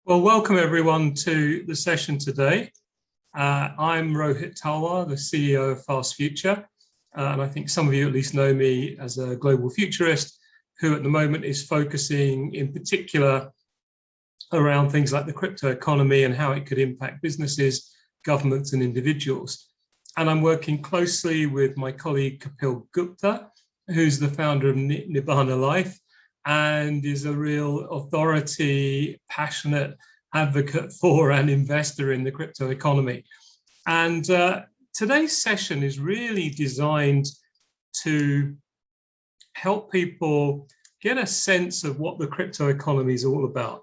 Well, welcome everyone to the session today. I'm Rohit Talwar, the CEO of Fast Future, and I think some of you at least know me as a global futurist who at the moment is focusing in particular around things like the crypto economy and how it could impact businesses, governments and individuals. And I'm working closely with my colleague Kapil Gupta, who's the founder of Nibana Life, and is a real authority, passionate advocate for and investor in the crypto economy. And today's session is really designed to help people get a sense of what the crypto economy is all about.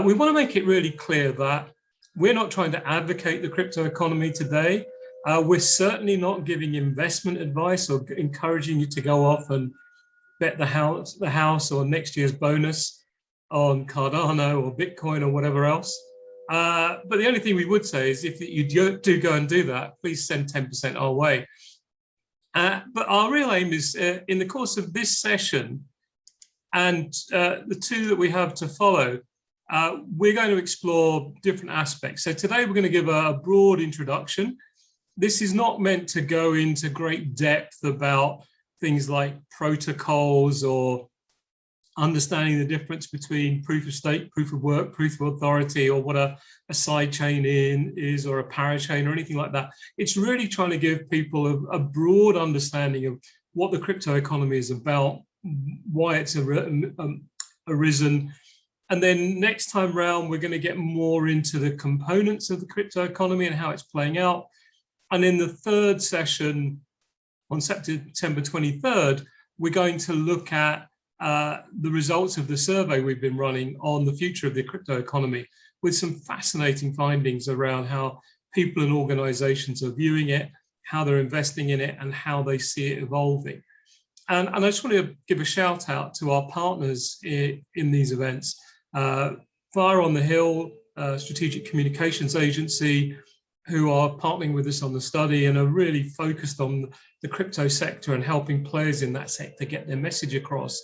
We want to make it really clear that we're not trying to advocate the crypto economy today. We're certainly not giving investment advice or encouraging you to go off and bet the house or next year's bonus on Cardano or Bitcoin or whatever else. But the only thing we would say is if you do go and do that, please send 10% our way. But our real aim is in the course of this session and the two that we have to follow, we're going to explore different aspects. So today we're going to give a broad introduction. This is not meant to go into great depth about things like protocols or understanding the difference between proof of stake, proof of work, proof of authority, or what a side chain is, or a parachain or anything like that. It's really trying to give people a broad understanding of what the crypto economy is about, why it's arisen. And then next time round, we're going to get more into the components of the crypto economy and how it's playing out. And in the third session, on September 23rd, we're going to look at the results of the survey we've been running on the future of the crypto economy with some fascinating findings around how people and organizations are viewing it, how they're investing in it, and how they see it evolving. And I just want to give a shout out to our partners in these events. Fire on the Hill, Strategic Communications Agency, who are partnering with us on the study and are really focused on the crypto sector and helping players in that sector get their message across.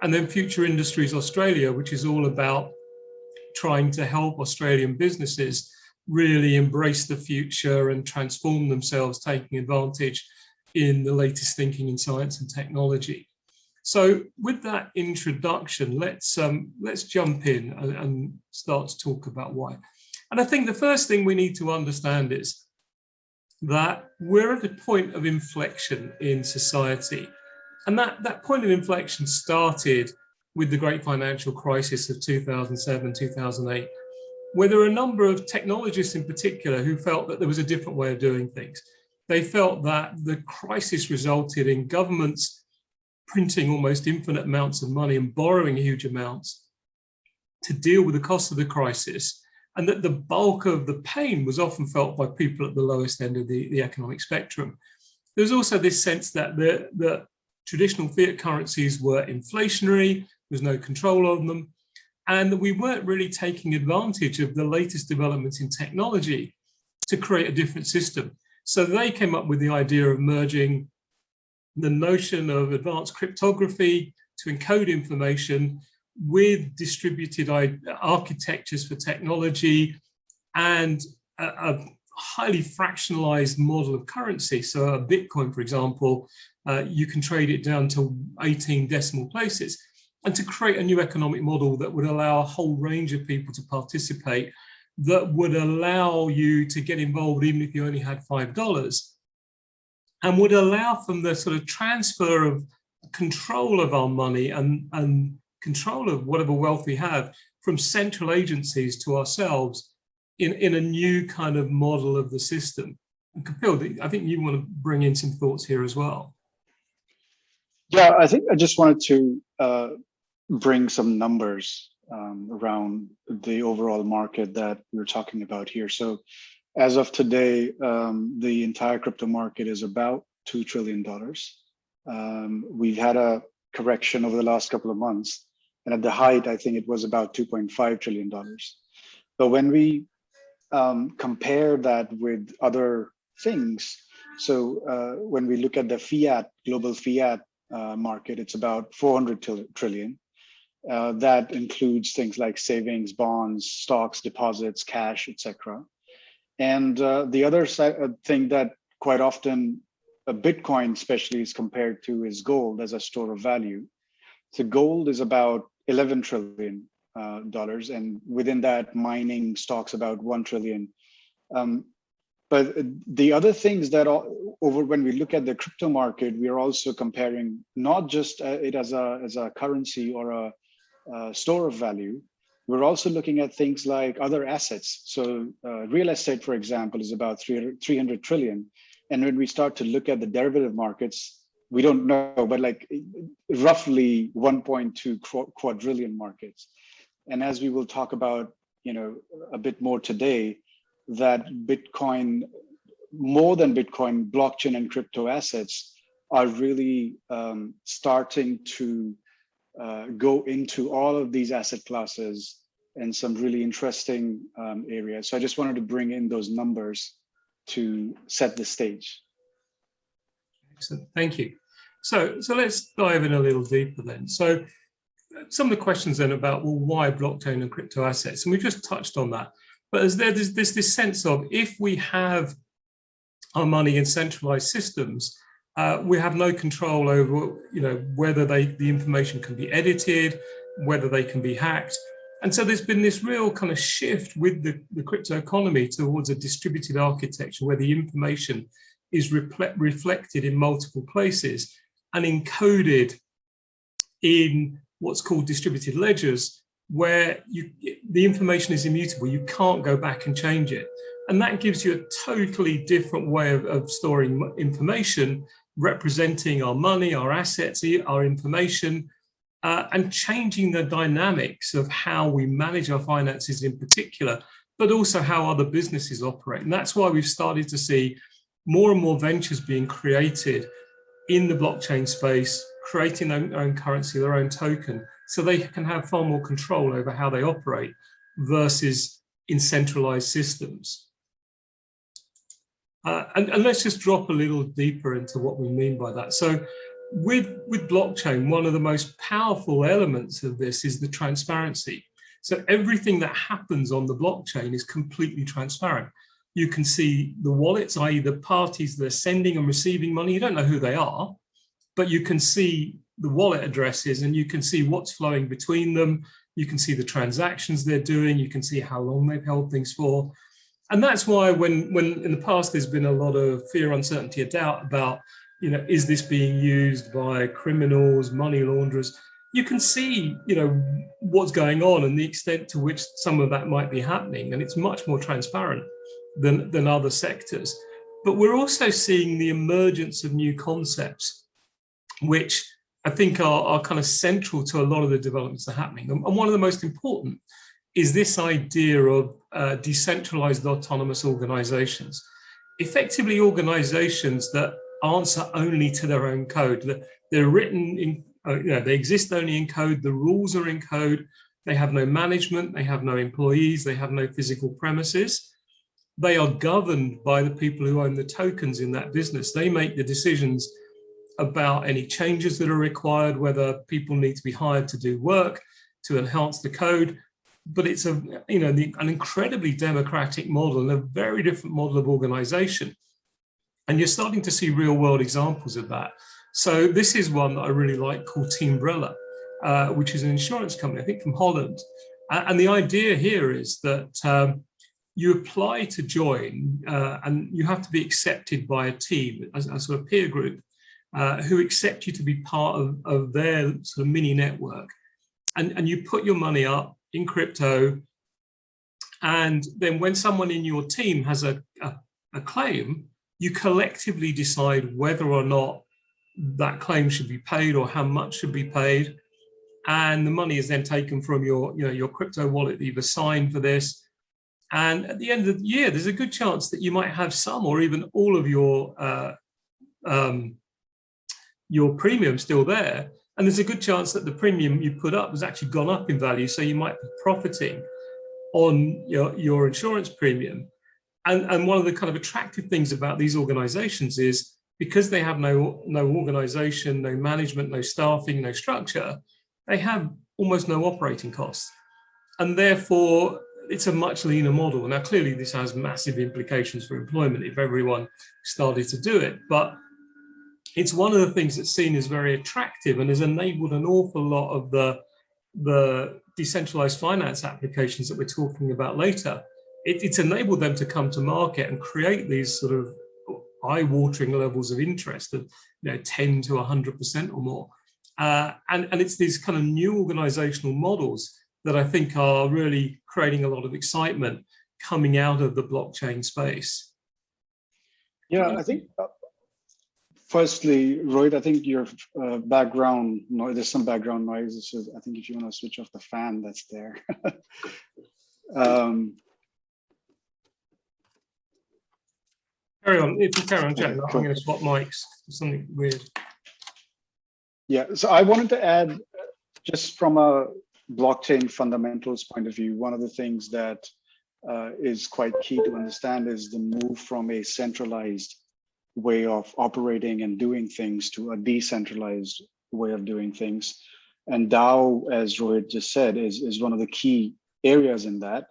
And then Future Industries Australia, which is all about trying to help Australian businesses really embrace the future and transform themselves, taking advantage in the latest thinking in science and technology. So with that introduction, let's jump in and start to talk about why. And I think the first thing we need to understand is that we're at a point of inflection in society. And that point of inflection started with the great financial crisis of 2007, 2008, where there were a number of technologists in particular who felt that there was a different way of doing things. They felt that the crisis resulted in governments printing almost infinite amounts of money and borrowing huge amounts to deal with the cost of the crisis, and that the bulk of the pain was often felt by people at the lowest end of the economic spectrum. There's also this sense that the traditional fiat currencies were inflationary, there was no control over them, and that we weren't really taking advantage of the latest developments in technology to create a different system. So they came up with the idea of merging the notion of advanced cryptography to encode information with distributed architectures for technology and a highly fractionalized model of currency. So a Bitcoin, for example, you can trade it down to 18 decimal places, and to create a new economic model that would allow a whole range of people to participate, that would allow you to get involved even if you only had $5, and would allow from the sort of transfer of control of our money and control of whatever wealth we have from central agencies to ourselves in a new kind of model of the system. And Kapil, I think you want to bring in some thoughts here as well. Yeah, I think I just wanted to bring some numbers around the overall market that we're talking about here. So as of today, the entire crypto market is about $2 trillion. We've had a correction over the last couple of months. And at the height, I think it was about $2.5 trillion. But when we compare that with other things, so when we look at the global fiat market, it's about 400 trillion. That includes things like savings, bonds, stocks, deposits, cash, etc. And the other thing that quite often Bitcoin especially is compared to is gold as a store of value. So gold is about $11 trillion, and within that, mining stocks about 1 trillion. But the other things that when we look at the crypto market, we are also comparing not just it as a currency or a store of value. We're also looking at things like other assets. So real estate, for example, is about 300 trillion. And when we start to look at the derivative markets, we don't know, but like roughly 1.2 quadrillion markets. And as we will talk about, a bit more today, that Bitcoin, more than Bitcoin, blockchain and crypto assets are really starting to go into all of these asset classes and some really interesting areas. So I just wanted to bring in those numbers to set the stage. Excellent, thank you. So let's dive in a little deeper then. So some of the questions then about, well, why blockchain and crypto assets? And we just touched on that. But there's this sense of, if we have our money in centralized systems, we have no control over, whether the information can be edited, whether they can be hacked. And so there's been this real kind of shift with the crypto economy towards a distributed architecture where the information is reflected in multiple places and encoded in what's called distributed ledgers, where the information is immutable. You can't go back and change it. And that gives you a totally different way of storing information, representing our money, our assets, our information, and changing the dynamics of how we manage our finances in particular, but also how other businesses operate. And that's why we've started to see more and more ventures being created in the blockchain space, creating their own currency, their own token, so they can have far more control over how they operate versus in centralized systems. And let's just drop a little deeper into what we mean by that. So with blockchain, one of the most powerful elements of this is the transparency. So everything that happens on the blockchain is completely transparent. You can see the wallets, i.e. the parties that are sending and receiving money. You don't know who they are, but you can see the wallet addresses and you can see what's flowing between them. You can see the transactions they're doing. You can see how long they've held things for. And that's why when in the past, there's been a lot of fear, uncertainty, and doubt about, is this being used by criminals, money launderers? You can see, what's going on and the extent to which some of that might be happening. And it's much more transparent than other sectors. But we're also seeing the emergence of new concepts, which I think are kind of central to a lot of the developments that are happening. And one of the most important is this idea of decentralized autonomous organizations, effectively organizations that answer only to their own code. They're written in, they exist only in code, the rules are in code, they have no management, they have no employees, they have no physical premises. They are governed by the people who own the tokens in that business. They make the decisions about any changes that are required, whether people need to be hired to do work, to enhance the code. But it's an incredibly democratic model and a very different model of organization. And you're starting to see real world examples of that. So this is one that I really like called Teambrella, which is an insurance company, I think from Holland. And the idea here is that you apply to join and you have to be accepted by a team, a sort of peer group, who accept you to be part of their sort of mini network. And you put your money up in crypto. And then when someone in your team has a claim, you collectively decide whether or not that claim should be paid or how much should be paid. And the money is then taken from your crypto wallet that you've assigned for this. And at the end of the year, there's a good chance that you might have some or even all of your premium still there. And there's a good chance that the premium you put up has actually gone up in value. So you might be profiting on your insurance premium. And one of the kind of attractive things about these organizations is because they have no organization, no management, no staffing, no structure, they have almost no operating costs. And therefore, it's a much leaner model. Now, clearly, this has massive implications for employment if everyone started to do it. But it's one of the things that's seen as very attractive and has enabled an awful lot of the decentralized finance applications that we're talking about later. It's enabled them to come to market and create these sort of eye-watering levels of interest of 10 to 100% or more. And it's these kind of new organizational models that I think are really creating a lot of excitement coming out of the blockchain space. Yeah, I think, firstly, Rohit, I think your background noise, there's some background noise. So I think if you want to switch off the fan that's there. Carry on. If you carry on, Jack, okay, I'm cool. going to swap mics. Something weird. Yeah, so I wanted to add, just from a blockchain fundamentals point of view, one of the things that is quite key to understand is the move from a centralized way of operating and doing things to a decentralized way of doing things. And DAO, as Rohit just said, is one of the key areas in that.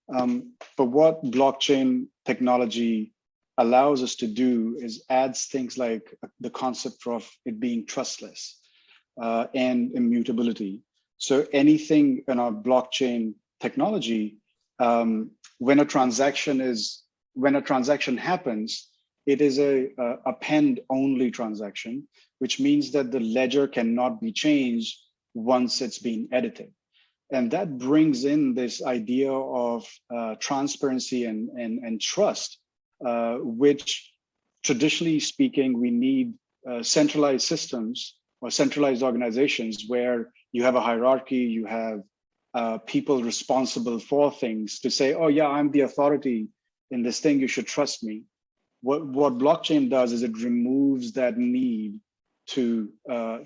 But what blockchain technology allows us to do is adds things like the concept of it being trustless and immutability. So anything in our blockchain technology, when a transaction happens, it is a append-only transaction, which means that the ledger cannot be changed once it's been edited. And that brings in this idea of transparency and trust, which traditionally speaking, we need centralized systems or centralized organizations where you have a hierarchy, you have people responsible for things to say, oh yeah, I'm the authority in this thing, you should trust me. What blockchain does is it removes that need to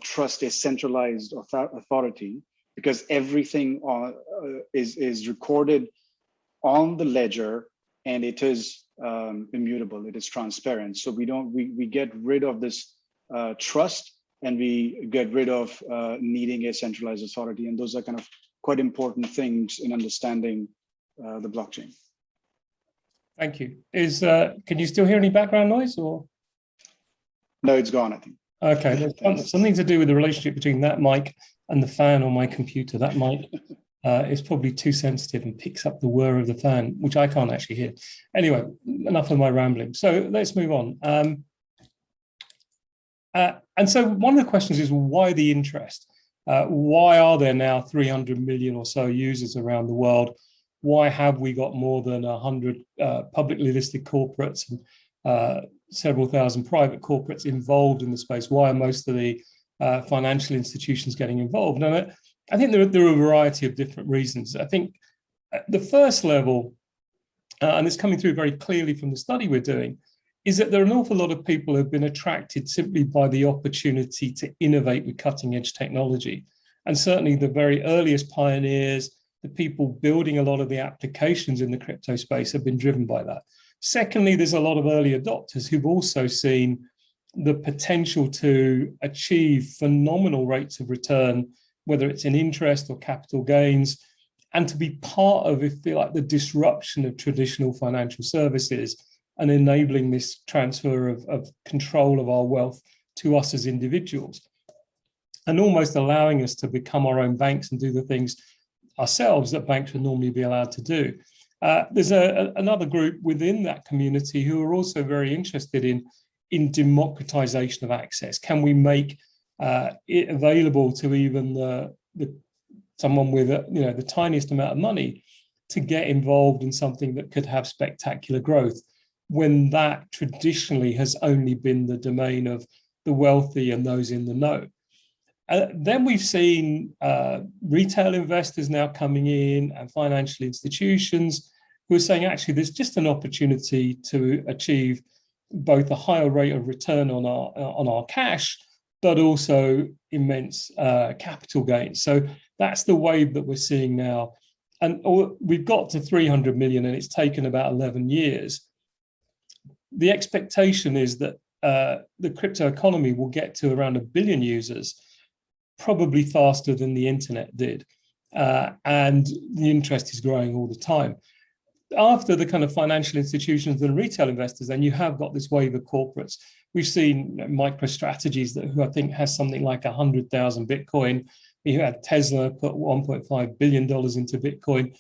trust a centralized authority, because everything is recorded on the ledger and it is immutable, it is transparent. So we get rid of this trust, and we get rid of needing a centralized authority. And those are kind of quite important things in understanding the blockchain. Thank you. Can you still hear any background noise or? No, it's gone, I think. Okay, there's something to do with the relationship between that mic and the fan on my computer. That mic is probably too sensitive and picks up the whir of the fan, which I can't actually hear. Anyway, enough of my rambling. So let's move on. And so one of the questions is, why the interest? Why are there now 300 million or so users around the world? Why have we got more than 100 publicly listed corporates and several thousand private corporates involved in the space? Why are most of the financial institutions getting involved? And I think there are a variety of different reasons. I think at the first level, and it's coming through very clearly from the study we're doing, is that there are an awful lot of people who have been attracted simply by the opportunity to innovate with cutting edge technology. And certainly the very earliest pioneers, the people building a lot of the applications in the crypto space, have been driven by that. Secondly, there's a lot of early adopters who've also seen the potential to achieve phenomenal rates of return, whether it's in interest or capital gains, and to be part of, if you like, the disruption of traditional financial services and enabling this transfer of control of our wealth to us as individuals, and almost allowing us to become our own banks and do the things ourselves that banks would normally be allowed to do. There's another group within that community who are also very interested in democratization of access. Can we make it available to even someone with the tiniest amount of money to get involved in something that could have spectacular growth, when that traditionally has only been the domain of the wealthy and those in the know? Then we've seen retail investors now coming in and financial institutions who are saying, actually, there's just an opportunity to achieve both a higher rate of return on our cash, but also immense capital gains. So that's the wave that we're seeing now. And we've got to 300 million, and it's taken about 11 years. The expectation is that the crypto economy will get to around 1 billion users probably faster than the internet did. And the interest is growing all the time. After the kind of financial institutions and retail investors, then you have got this wave of corporates. We've seen MicroStrategies who I think has something like 100,000 Bitcoin. You had Tesla put $1.5 billion into Bitcoin.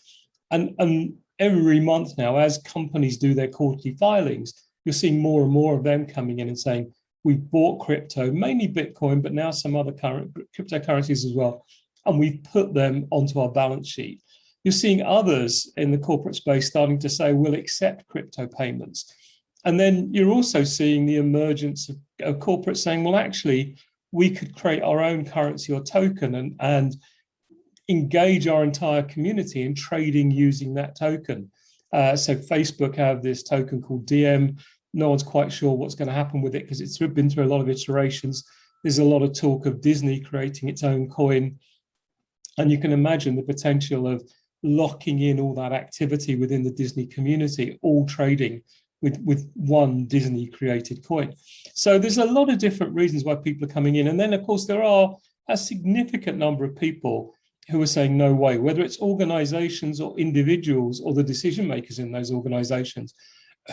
And every month now, as companies do their quarterly filings, you're seeing more and more of them coming in and saying, we've bought crypto, mainly Bitcoin, but now some other cryptocurrencies as well, and we've put them onto our balance sheet. You're seeing others in the corporate space starting to say, we'll accept crypto payments. And then you're also seeing the emergence of corporates saying, well, actually, we could create our own currency or token and engage our entire community in trading using that token. So Facebook have this token called DM. No one's quite sure what's going to happen with it because it's been through a lot of iterations. There's a lot of talk of Disney creating its own coin. And you can imagine the potential of locking in all that activity within the Disney community, all trading with one Disney created coin. So there's a lot of different reasons why people are coming in. And then, of course, there are a significant number of people who are saying no way, whether it's organizations or individuals or the decision makers in those organizations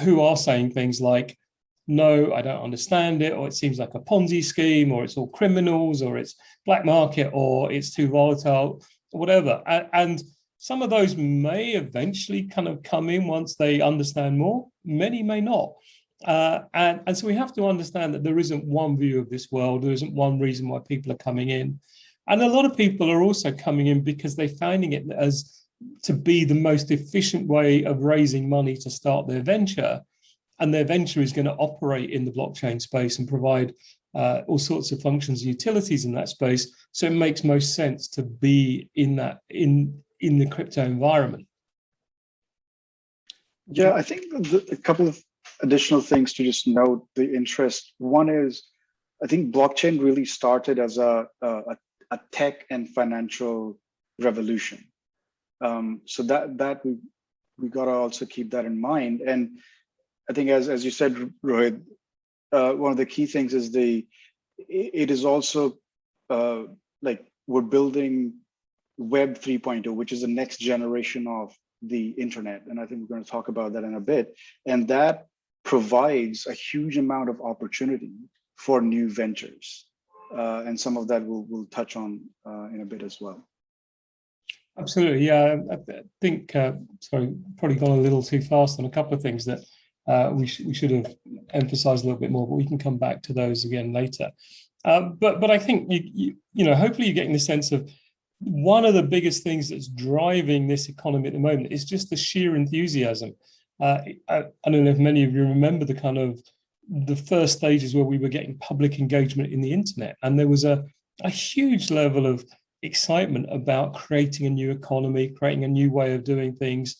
who are saying things like, no, I don't understand it, or it seems like a Ponzi scheme, or it's all criminals, or it's black market, or it's too volatile, or whatever. And some of those may eventually kind of come in once they understand more. Many may not. And so we have to understand that there isn't one view of this world. There isn't one reason why people are coming in. And a lot of people are also coming in because they're finding it as to be the most efficient way of raising money to start their venture. And their venture is going to operate in the blockchain space and provide all sorts of functions and utilities in that space. So it makes most sense to be in that in the crypto environment. Yeah, I think a couple of additional things to just note the interest. One is, I think blockchain really started as a tech and financial revolution. So that we got to also keep that in mind. And I think as you said, Rohit, one of the key things is it is also like we're building Web 3.0, which is the next generation of the internet. And I think we're going to talk about that in a bit. And that provides a huge amount of opportunity for new ventures. And some of that we'll touch on in a bit as well. Absolutely, yeah. I think, sorry, probably gone a little too fast on a couple of things that we should have emphasized a little bit more, but we can come back to those again later. But I think, you know, hopefully you're getting the sense of one of the biggest things that's driving this economy at the moment is just the sheer enthusiasm. I don't know if many of you remember the kind of the first stages where we were getting public engagement in the internet, and there was a huge level of excitement about creating a new economy, creating a new way of doing things.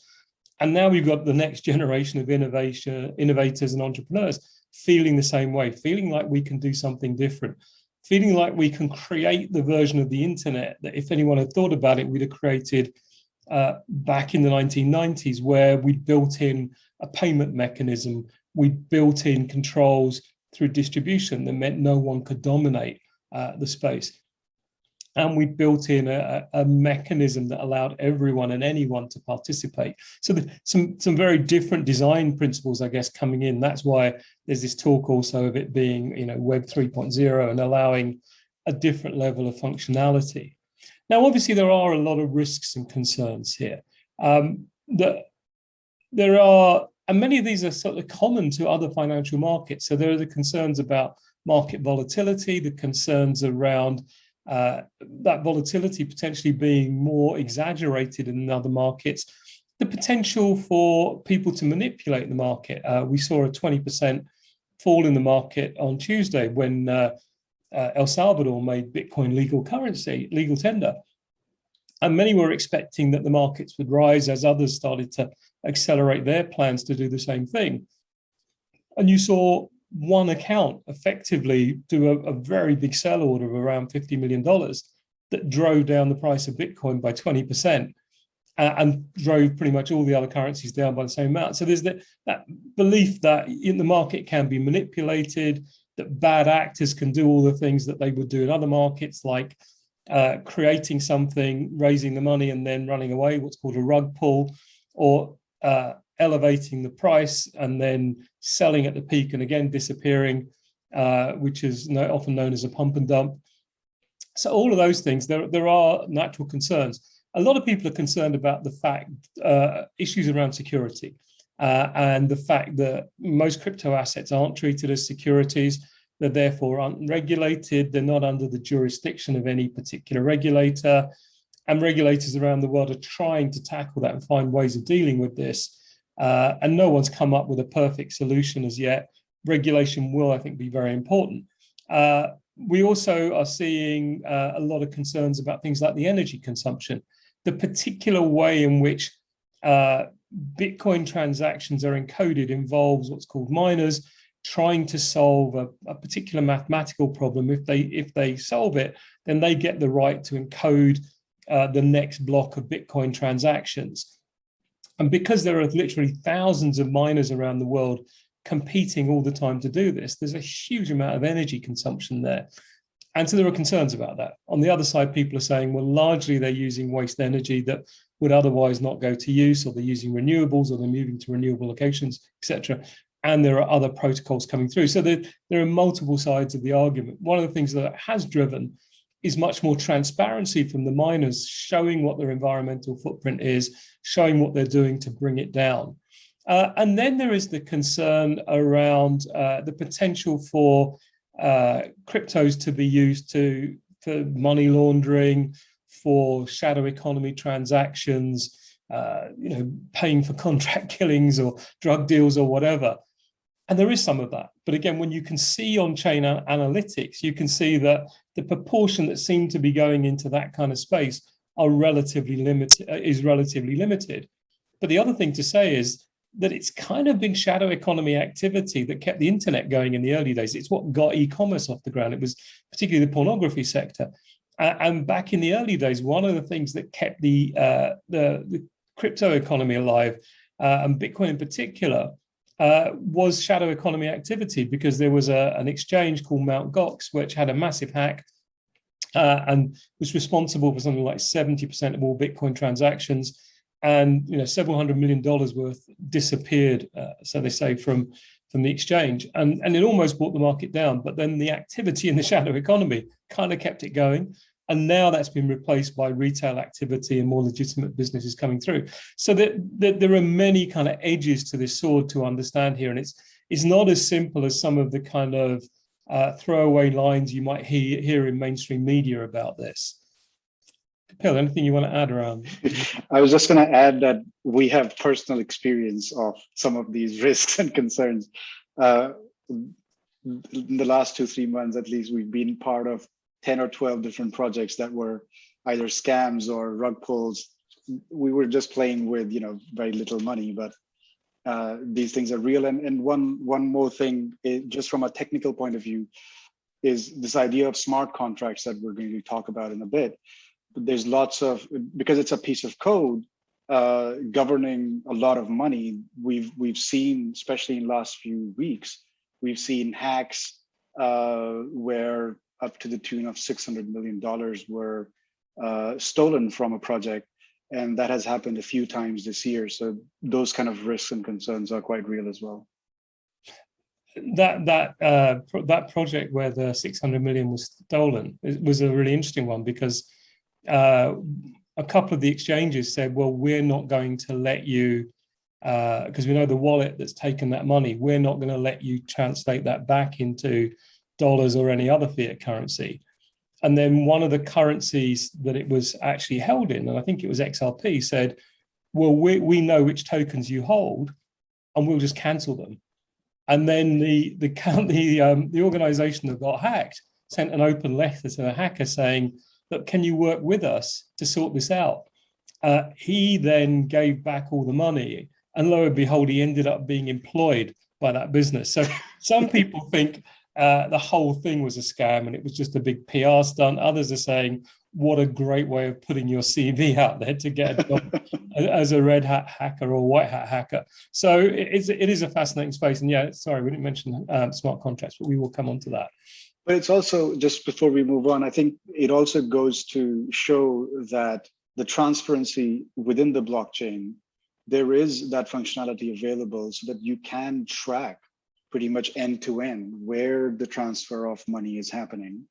And now we've got the next generation of innovators and entrepreneurs feeling the same way, feeling like we can do something different, feeling like we can create the version of the internet that if anyone had thought about it, we'd have created back in the 1990s, where we built in a payment mechanism, we built in controls through distribution that meant no one could dominate the space. And we built in a mechanism that allowed everyone and anyone to participate. So some very different design principles, I guess, coming in. That's why there's this talk also of it being, you know, Web 3.0 and allowing a different level of functionality. Now, obviously, there are a lot of risks and concerns here. That there are, and many of these are sort of common to other financial markets. So there are the concerns about market volatility, the concerns around that volatility potentially being more exaggerated in other markets, the potential for people to manipulate the market. We saw a 20% fall in the market on Tuesday when El Salvador made Bitcoin legal currency, legal tender. And many were expecting that the markets would rise as others started to accelerate their plans to do the same thing. And you saw one account effectively do a very big sell order of around $50 million that drove down the price of Bitcoin by 20% and drove pretty much all the other currencies down by the same amount. So there's that belief that in the market can be manipulated, that bad actors can do all the things that they would do in other markets, like creating something, raising the money, and then running away, what's called a rug pull, or elevating the price and then selling at the peak and again disappearing, which is often known as a pump and dump. So all of those things, there are natural concerns. A lot of people are concerned about the fact, issues around security, and the fact that most crypto assets aren't treated as securities. They're therefore unregulated. They're not under the jurisdiction of any particular regulator. And regulators around the world are trying to tackle that and find ways of dealing with this. And no one's come up with a perfect solution as yet. Regulation will, I think, be very important. We also are seeing a lot of concerns about things like the energy consumption. The particular way in which Bitcoin transactions are encoded involves what's called miners trying to solve a particular mathematical problem. If they solve it, then they get the right to encode the next block of Bitcoin transactions. And because there are literally thousands of miners around the world competing all the time to do this, there's a huge amount of energy consumption there. And so there are concerns about that. On the other side, people are saying, well, largely they're using waste energy that would otherwise not go to use, or they're using renewables, or they're moving to renewable locations, etc. And there are other protocols coming through. So there are multiple sides of the argument. One of the things that has driven is much more transparency from the miners, showing what their environmental footprint is, showing what they're doing to bring it down. And then there is the concern around the potential for cryptos to be used for money laundering, for shadow economy transactions, paying for contract killings or drug deals or whatever. And there is some of that. But again, when you can see on-chain analytics, you can see that the proportion that seem to be going into that kind of space is relatively limited. But the other thing to say is that it's kind of been shadow economy activity that kept the internet going in the early days. It's what got e-commerce off the ground. It was particularly the pornography sector. And back in the early days, one of the things that kept the crypto economy alive, and Bitcoin in particular, was shadow economy activity, because there was an exchange called Mt. Gox, which had a massive hack and was responsible for something like 70% of all Bitcoin transactions. And several $100 million worth disappeared, so they say, from the exchange, and it almost brought the market down. But then the activity in the shadow economy kind of kept it going, and now that's been replaced by retail activity and more legitimate businesses coming through. So that there are many kind of edges to this sword to understand here, and it's not as simple as some of the kind of throwaway lines you might hear in mainstream media about this. Kapil, anything you want to add around? I was just going to add that we have personal experience of some of these risks and concerns. In the last 2-3 months, at least, we've been part of 10 or 12 different projects that were either scams or rug pulls. We were just playing with, very little money, but these things are real. And one more thing, just from a technical point of view, is this idea of smart contracts that we're going to talk about in a bit. There's lots of, because it's a piece of code governing a lot of money. We've seen, especially in the last few weeks, we've seen hacks where up to the tune of $600 million were stolen from a project, and that has happened a few times this year. So those kind of risks and concerns are quite real as well. That project where the 600 million was stolen was a really interesting one, because a couple of the exchanges said, well, we're not going to let you, because we know the wallet that's taken that money, we're not going to let you translate that back into dollars or any other fiat currency. And then one of the currencies that it was actually held in, and I think it was XRP, said, well, we know which tokens you hold, and we'll just cancel them. And then the organization that got hacked sent an open letter to the hacker saying, look, can you work with us to sort this out? He then gave back all the money, and lo and behold, he ended up being employed by that business. So some people think the whole thing was a scam and it was just a big PR stunt. Others are saying, what a great way of putting your CV out there to get a job as a red hat hacker or white hat hacker. So it is a fascinating space. And yeah, sorry, we didn't mention smart contracts, but we will come on to that. But it's also, just before we move on, I think it also goes to show that the transparency within the blockchain, there is that functionality available so that you can track pretty much end to end where the transfer of money is happening.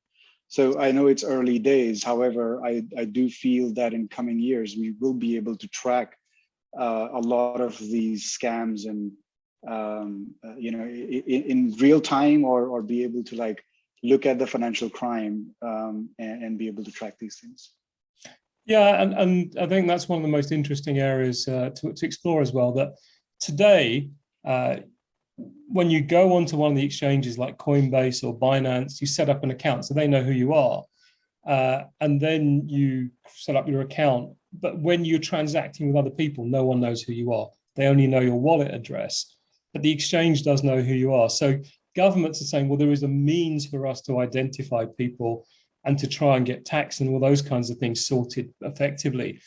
So I know it's early days. However, I do feel that in coming years, we will be able to track a lot of these scams and, in real time, or be able to like look at the financial crime and be able to track these things. Yeah, and I think that's one of the most interesting areas to explore as well, that today, when you go onto one of the exchanges like Coinbase or Binance, you set up an account so they know who you are. And then you set up your account. But when you're transacting with other people, no one knows who you are. They only know your wallet address. But the exchange does know who you are. So governments are saying, well, there is a means for us to identify people and to try and get tax and all those kinds of things sorted effectively.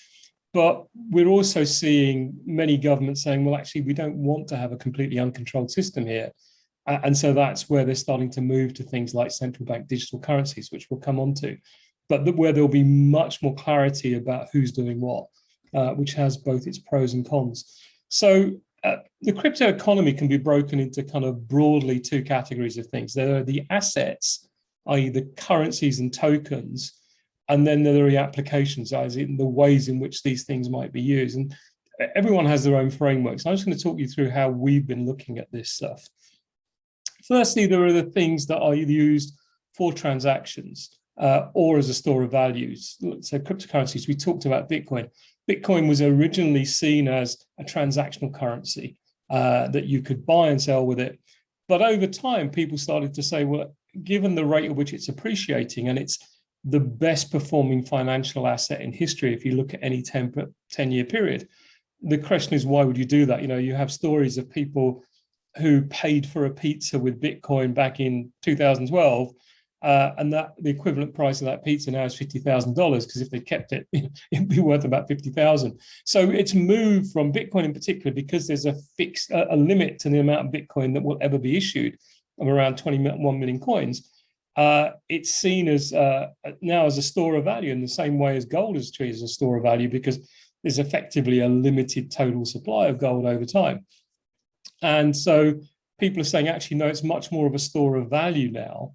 But we're also seeing many governments saying, well, actually, we don't want to have a completely uncontrolled system here. And so that's where they're starting to move to things like central bank digital currencies, which we'll come on to, but where there'll be much more clarity about who's doing what, which has both its pros and cons. So the crypto economy can be broken into kind of broadly two categories of things. There are the assets, i.e. the currencies and tokens, and then there are the applications, as in the ways in which these things might be used. And everyone has their own frameworks. I'm just going to talk you through how we've been looking at this stuff. Firstly, there are the things that are used for transactions or as a store of values. So cryptocurrencies, we talked about Bitcoin. Bitcoin was originally seen as a transactional currency that you could buy and sell with it. But over time, people started to say, well, given the rate at which it's appreciating, and it's the best performing financial asset in history, if you look at any 10-year period, the question is, why would you do that? You know, you have stories of people who paid for a pizza with Bitcoin back in 2012, and that the equivalent price of that pizza now is $50,000, because if they kept it, it'd be worth about 50,000. So it's moved from Bitcoin in particular, because there's a fixed a limit to the amount of Bitcoin that will ever be issued of around 21 million coins. It's seen as now as a store of value in the same way as gold is treated as a store of value, because there's effectively a limited total supply of gold over time. And so people are saying, actually, no, it's much more of a store of value now,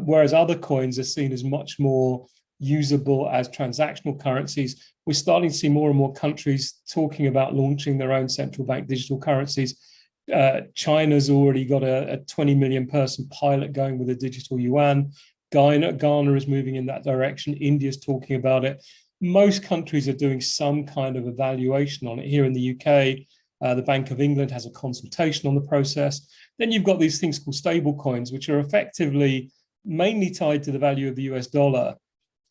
whereas other coins are seen as much more usable as transactional currencies. We're starting to see more and more countries talking about launching their own central bank digital currencies. China's already got a 20 million person pilot going with a digital yuan. Ghana is moving in that direction. India's talking about it. Most countries are doing some kind of evaluation on it. Here in the UK, the Bank of England has a consultation on the process. Then you've got these things called stable coins, which are effectively mainly tied to the value of the US dollar.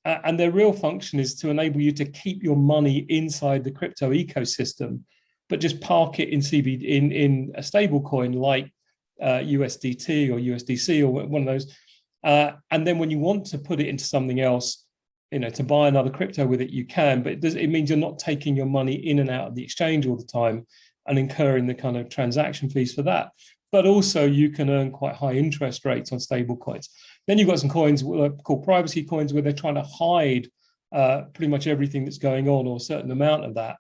And their real function is to enable you to keep your money inside the crypto ecosystem, but just park it in in a stable coin like USDT or USDC or one of those. And then when you want to put it into something else, to buy another crypto with it, you can, but it means you're not taking your money in and out of the exchange all the time and incurring the kind of transaction fees for that. But also you can earn quite high interest rates on stable coins. Then you've got some coins called privacy coins, where they're trying to hide pretty much everything that's going on, or a certain amount of that,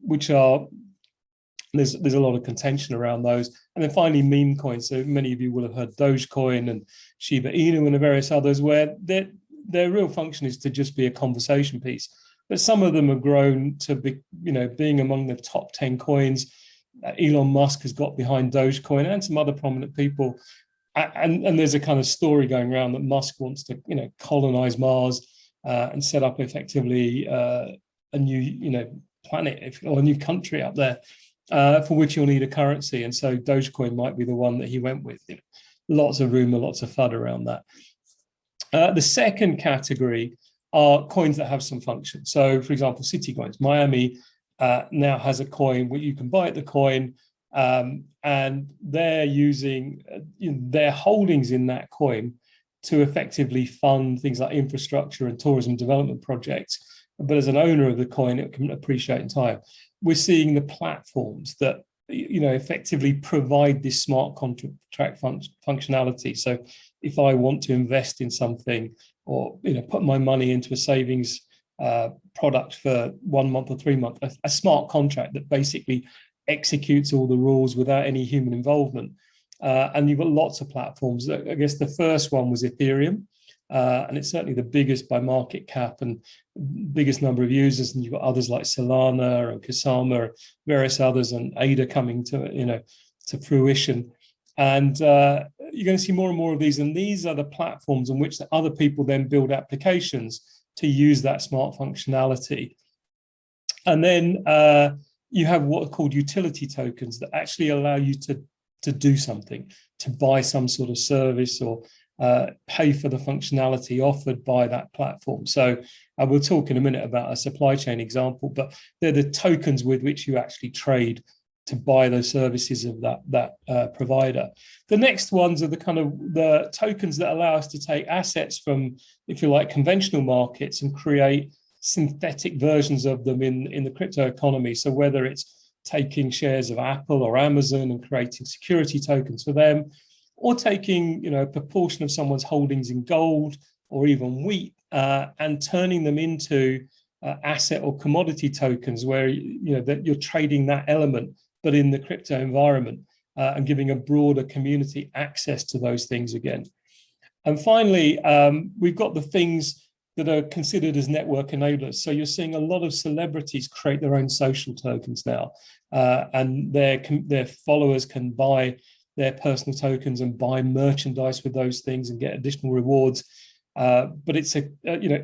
which are, there's a lot of contention around those. And then finally, meme coins. So many of you will have heard Dogecoin and Shiba Inu and various others, where their real function is to just be a conversation piece. But some of them have grown to be, being among the top 10 coins. Elon Musk has got behind Dogecoin, and some other prominent people. And there's a kind of story going around that Musk wants to, colonize Mars and set up effectively a new, planet, or a new country up there, for which you'll need a currency. And so Dogecoin might be the one that he went with. Lots of rumor, lots of FUD around that. The second category are coins that have some function. So, for example, city coins. Miami now has a coin where you can buy the coin, and they're using their holdings in that coin to effectively fund things like infrastructure and tourism development projects. But as an owner of the coin, it can appreciate in time. We're seeing the platforms that effectively provide this smart contract functionality. So if I want to invest in something, or put my money into a savings product for 1 month or 3 months, a smart contract that basically executes all the rules without any human involvement. And you've got lots of platforms. I guess the first one was Ethereum, and it's certainly the biggest by market cap and biggest number of users. And you've got others like Solana and Kusama, various others, and ADA coming to fruition. And you're going to see more and more of these. And these are the platforms on which the other people then build applications to use that smart functionality. And then you have what are called utility tokens that actually allow you to do something, to buy some sort of service or pay for the functionality offered by that platform. So we'll talk in a minute about a supply chain example, but they're the tokens with which you actually trade to buy those services of that provider. The next ones are the tokens that allow us to take assets from, if you like, conventional markets and create synthetic versions of them in the crypto economy. So whether it's taking shares of Apple or Amazon and creating security tokens for them, or taking a proportion of someone's holdings in gold or even wheat and turning them into asset or commodity tokens, where that you're trading that element, but in the crypto environment, and giving a broader community access to those things again. And finally, we've got the things that are considered as network enablers. So you're seeing a lot of celebrities create their own social tokens now, and their followers can buy their personal tokens and buy merchandise with those things and get additional rewards. But it's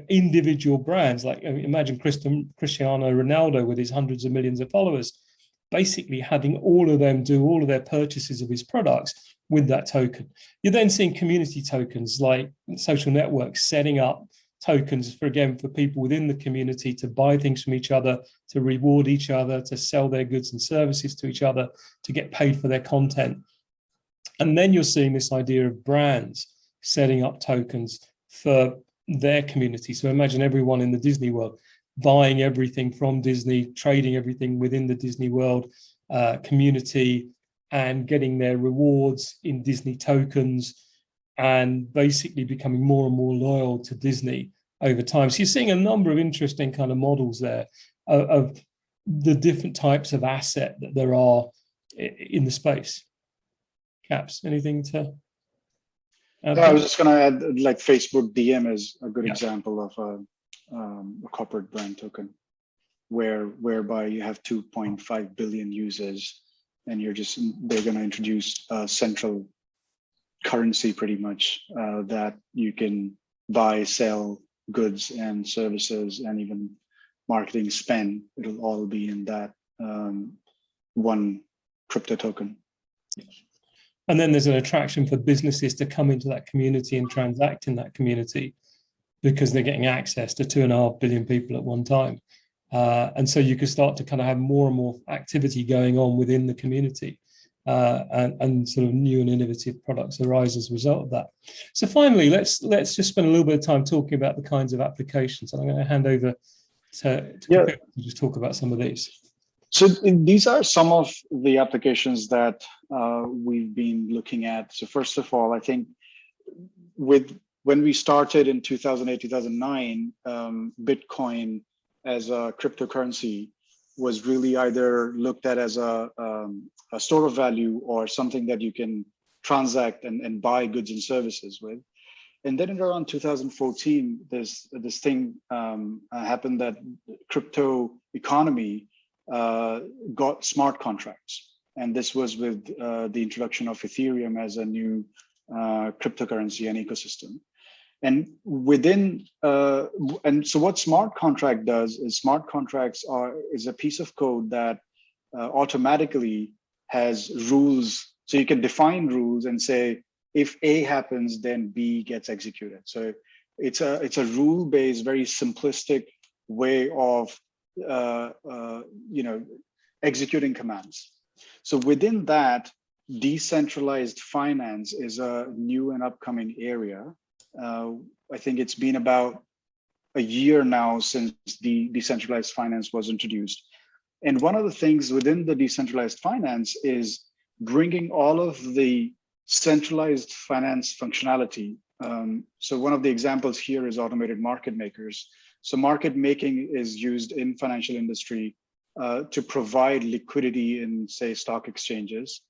individual brands, like imagine Cristiano Ronaldo with his hundreds of millions of followers, basically having all of them do all of their purchases of his products with that token. You're then seeing community tokens like social networks setting up tokens for people within the community to buy things from each other, to reward each other, to sell their goods and services to each other, to get paid for their content. And then you're seeing this idea of brands setting up tokens for their community. So imagine everyone in the Disney world buying everything from Disney, trading everything within the Disney world community, and getting their rewards in Disney tokens, and basically becoming more and more loyal to Disney over time. So you're seeing a number of interesting kind of models there of the different types of asset that there are in the space. Caps, anything to add? I was just going to add, like Facebook DM is a good example of a corporate brand token, whereby you have 2.5 billion users, and they're going to introduce a central currency pretty much that you can buy, sell goods and services, and even marketing spend. It'll all be in that one crypto token. Yes. And then there's an attraction for businesses to come into that community and transact in that community, because they're getting access to 2.5 billion people at one time. And so you can start to kind of have more and more activity going on within the community, and sort of new and innovative products arise as a result of that. So finally, let's just spend a little bit of time talking about the kinds of applications. And I'm going to hand over to Kapil to just talk about some of these. So these are some of the applications that we've been looking at. So first of all, I think when we started in 2008, 2009, Bitcoin as a cryptocurrency was really either looked at as a store of value or something that you can transact and buy goods and services with. And then in around 2014, this thing happened, that crypto economy got smart contracts. And this was with the introduction of Ethereum as a new cryptocurrency and ecosystem. And so what smart contract does is, smart contracts is a piece of code that automatically has rules. So you can define rules and say, if A happens, then B gets executed. So it's a rule-based, very simplistic way of executing commands. So within that, decentralized finance is a new and upcoming area. I think it's been about a year now since the decentralized finance was introduced. And one of the things within the decentralized finance is bringing all of the centralized finance functionality. So one of the examples here is automated market makers. So market making is used in financial industry to provide liquidity in, say, stock exchanges.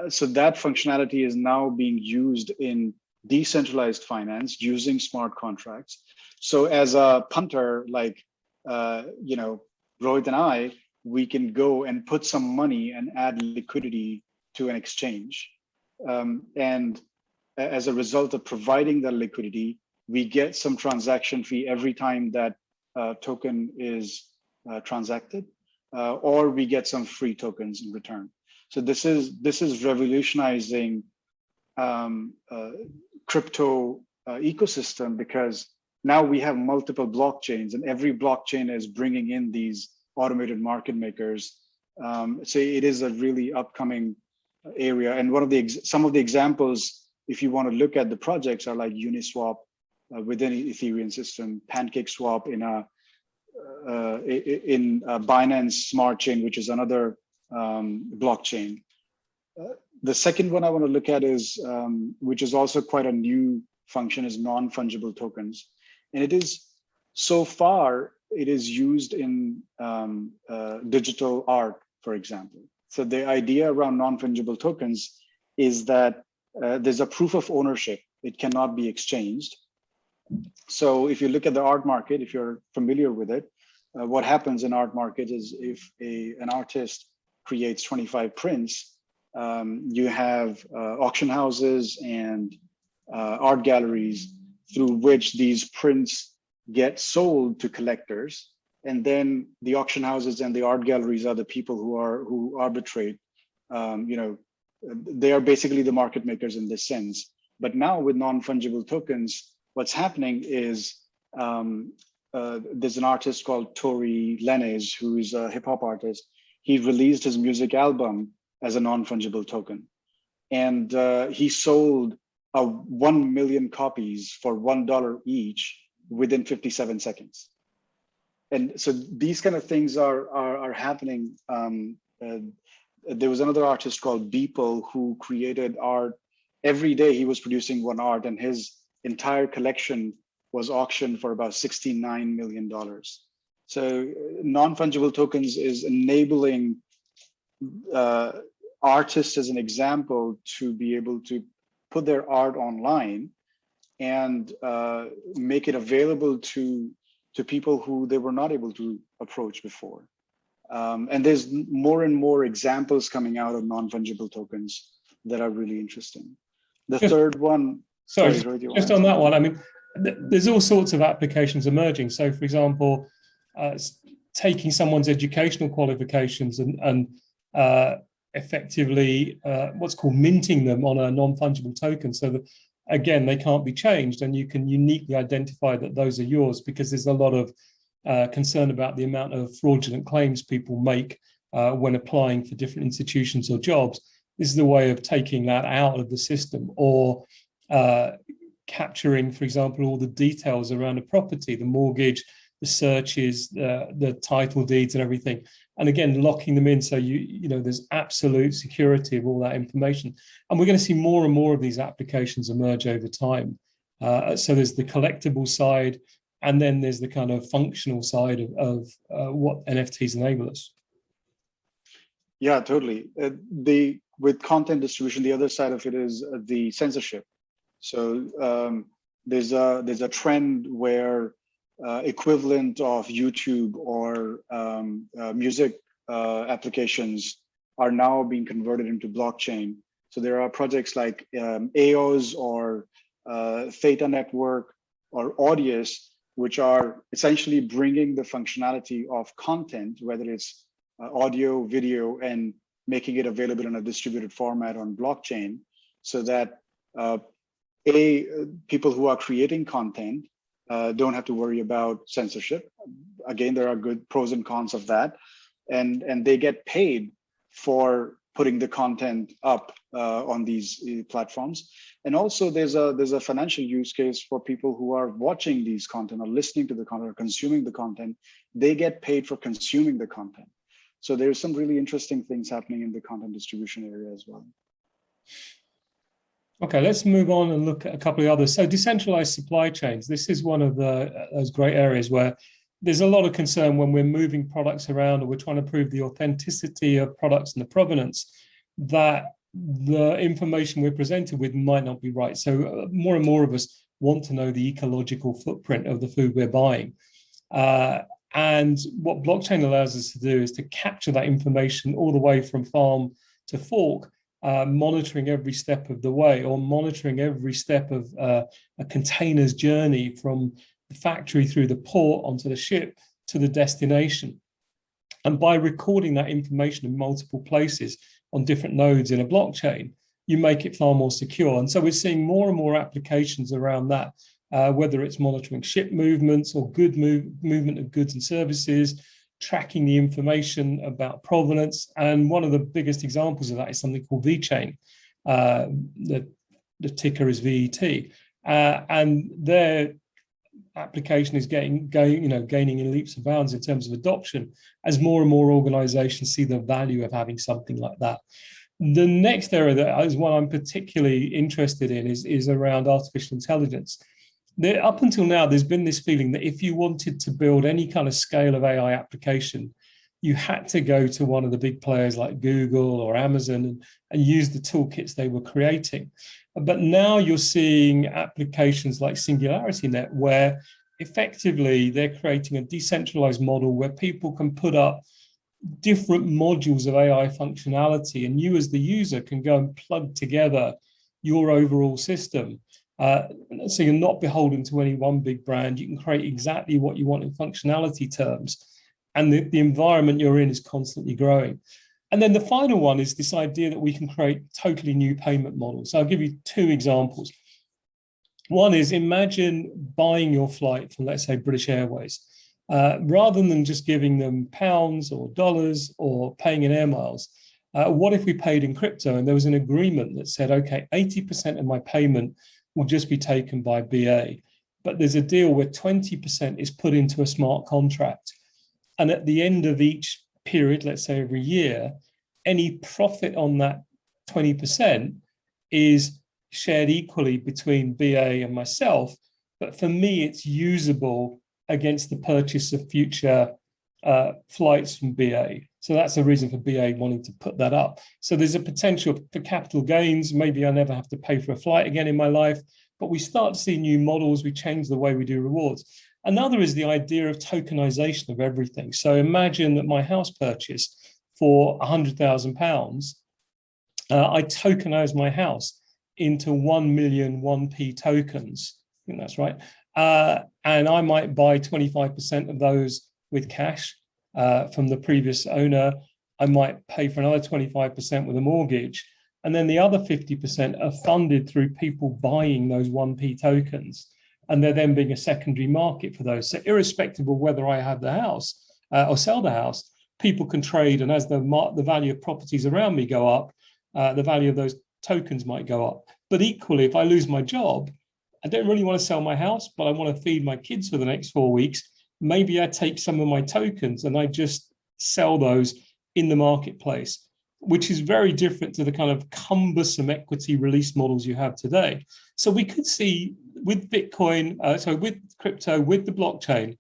So that functionality is now being used in decentralized finance using smart contracts. So as a punter, like Rohit and I, we can go and put some money and add liquidity to an exchange. And as a result of providing that liquidity, we get some transaction fee every time that token is transacted, or we get some free tokens in return. So this is revolutionizing crypto ecosystem, because now we have multiple blockchains, and every blockchain is bringing in these automated market makers. So it is a really upcoming area. And one of the some of the examples, if you want to look at the projects, are like Uniswap within the Ethereum system, PancakeSwap in Binance Smart Chain, which is another blockchain. The second one I want to look at is, which is also quite a new function, is non-fungible tokens. And it is, so far, it is used in digital art, for example. So the idea around non-fungible tokens is that there's a proof of ownership. It cannot be exchanged. So if you look at the art market, if you're familiar with it, what happens in art market is if an artist creates 25 prints, you have auction houses and art galleries through which these prints get sold to collectors. And then the auction houses and the art galleries are the people who arbitrate. They are basically the market makers in this sense. But now with non-fungible tokens, what's happening is there's an artist called Tory Lanez, who is a hip hop artist. He released his music album as a non-fungible token. And he sold 1 million copies for $1 each within 57 seconds. And so these kind of things are happening. There was another artist called Beeple who created art. Every day he was producing one art, and his entire collection was auctioned for about $69 million. So non-fungible tokens is enabling artists, as an example, to be able to put their art online and make it available to people who they were not able to approach before. And there's more and more examples coming out of non-fungible tokens that are really interesting. The third one. Sorry, just on that one, I mean, there's all sorts of applications emerging. So, for example, taking someone's educational qualifications and effectively what's called minting them on a non-fungible token, so that, again, they can't be changed, and you can uniquely identify that those are yours, because there's a lot of concern about the amount of fraudulent claims people make when applying for different institutions or jobs. This is a way of taking that out of the system, or capturing, for example, all the details around a property, the mortgage, the searches, the title deeds and everything. And again, locking them in so you know there's absolute security of all that information. And we're going to see more and more of these applications emerge over time. So there's the collectible side, and then there's the kind of functional side of what NFTs enable us. Yeah, totally. With content distribution, the other side of it is the censorship. So there's a trend where equivalent of YouTube or music applications are now being converted into blockchain. So there are projects like AOS or Theta Network or Audius, which are essentially bringing the functionality of content, whether it's audio, video, and making it available in a distributed format on blockchain, so that people who are creating content don't have to worry about censorship. Again, there are good pros and cons of that, and they get paid for putting the content up on these platforms. And also, there's a financial use case for people who are watching these content or listening to the content or consuming the content. They get paid for consuming the content. So there's some really interesting things happening in the content distribution area as well. Okay, let's move on and look at a couple of others. So decentralized supply chains. This is one of those great areas where there's a lot of concern when we're moving products around or we're trying to prove the authenticity of products and the provenance, that the information we're presented with might not be right. So more and more of us want to know the ecological footprint of the food we're buying. And what blockchain allows us to do is to capture that information all the way from farm to fork, monitoring every step of the way, or monitoring every step of a container's journey from the factory through the port onto the ship to the destination. And by recording that information in multiple places on different nodes in a blockchain, you make it far more secure. And so we're seeing more and more applications around that, whether it's monitoring ship movements or movement of goods and services, tracking the information about provenance. And one of the biggest examples of that is something called VeChain. The ticker is VET. And their application is gaining in leaps and bounds in terms of adoption as more and more organizations see the value of having something like that. The next area that is one I'm particularly interested in is around artificial intelligence. Up until now, there's been this feeling that if you wanted to build any kind of scale of AI application, you had to go to one of the big players like Google or Amazon and use the toolkits they were creating. But now you're seeing applications like SingularityNet, where effectively they're creating a decentralized model where people can put up different modules of AI functionality, and you as the user can go and plug together your overall system. So you're not beholden to any one big brand. You can create exactly what you want in functionality terms, and the environment you're in is constantly growing. And then the final one is this idea that we can create totally new payment models. So I'll give you two examples. One is, imagine buying your flight from, let's say, British Airways. Rather than just giving them pounds or dollars or paying in air miles, what if we paid in crypto and there was an agreement that said, okay, 80% of my payment will just be taken by BA, but there's a deal where 20% is put into a smart contract. And at the end of each period, let's say every year, any profit on that 20% is shared equally between BA and myself. But for me, it's usable against the purchase of future flights from BA. So that's the reason for BA wanting to put that up. So there's a potential for capital gains. Maybe I never have to pay for a flight again in my life, but we start to see new models. We change the way we do rewards. Another is the idea of tokenization of everything. So imagine that my house purchase for £100,000, I tokenize my house into 1 million 1p tokens. I think that's right. And I might buy 25% of those with cash from the previous owner. I might pay for another 25% with a mortgage. And then the other 50% are funded through people buying those 1p tokens. And there then being a secondary market for those. So irrespective of whether I have the house or sell the house, people can trade. And as the value of properties around me go up, the value of those tokens might go up. But equally, if I lose my job, I don't really want to sell my house, but I want to feed my kids for the next 4 weeks. Maybe I take some of my tokens and I just sell those in the marketplace, which is very different to the kind of cumbersome equity release models you have today. So we could see with Bitcoin, with crypto, with the blockchain,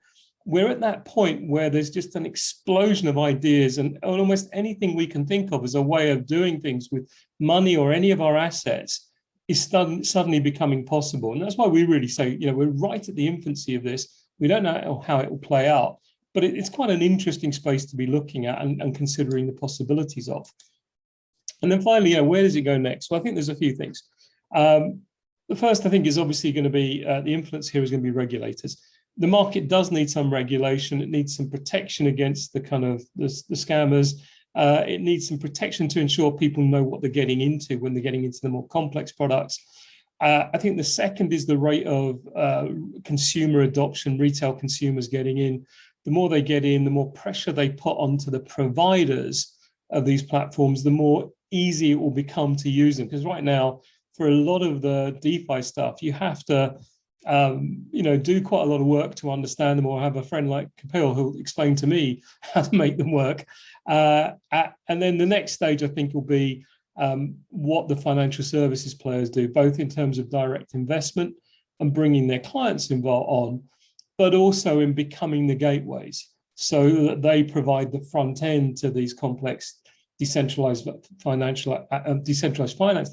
we're at that point where there's just an explosion of ideas, and almost anything we can think of as a way of doing things with money or any of our assets is suddenly becoming possible. And that's why we really say, we're right at the infancy of this. We don't know how it will play out, but it's quite an interesting space to be looking at and considering the possibilities of. And then finally, where does it go next? Well, I think there's a few things. The first, I think, is obviously going to be the influence here is going to be regulators. The market does need some regulation. It needs some protection against the kind of the scammers. It needs some protection to ensure people know what they're getting into when they're getting into the more complex products. I think the second is the rate of consumer adoption, retail consumers getting in. The more they get in, the more pressure they put onto the providers of these platforms, the more easy it will become to use them. Because right now, for a lot of the DeFi stuff, you have to do quite a lot of work to understand them, or have a friend like Kapil who'll explain to me how to make them work. And then the next stage, I think, will be what the financial services players do, both in terms of direct investment and bringing their clients involved on, but also in becoming the gateways so that they provide the front end to these complex decentralized finance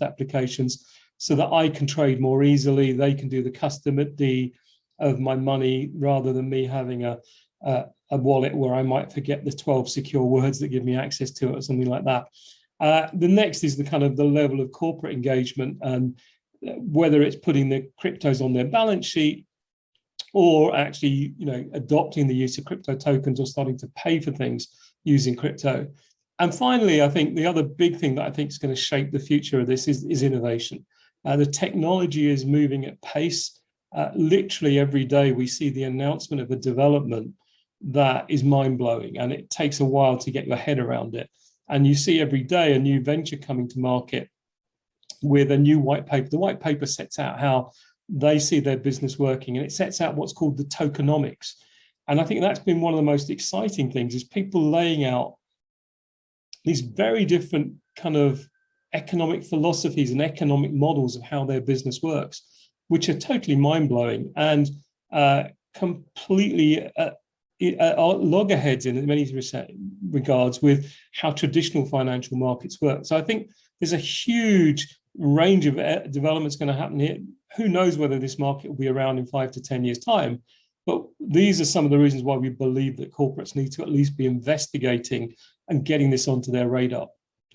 applications, so that I can trade more easily. They can do the custody of my money rather than me having a wallet where I might forget the 12 secure words that give me access to it or something like that. The next is the kind of the level of corporate engagement, and whether it's putting the cryptos on their balance sheet or actually, adopting the use of crypto tokens or starting to pay for things using crypto. And finally, I think the other big thing that I think is going to shape the future of this is innovation. The technology is moving at pace. Literally every day we see the announcement of a development that is mind-blowing, and it takes a while to get your head around it. And you see every day a new venture coming to market with a new white paper. The white paper sets out how they see their business working, and it sets out what's called the tokenomics. And I think that's been one of the most exciting things, is people laying out these very different kind of economic philosophies and economic models of how their business works, which are totally mind-blowing and completely loggerheads in many regards with how traditional financial markets work. So I think there's a huge range of developments going to happen here. Who knows whether this market will be around in 5 to 10 years' time? But these are some of the reasons why we believe that corporates need to at least be investigating and getting this onto their radar.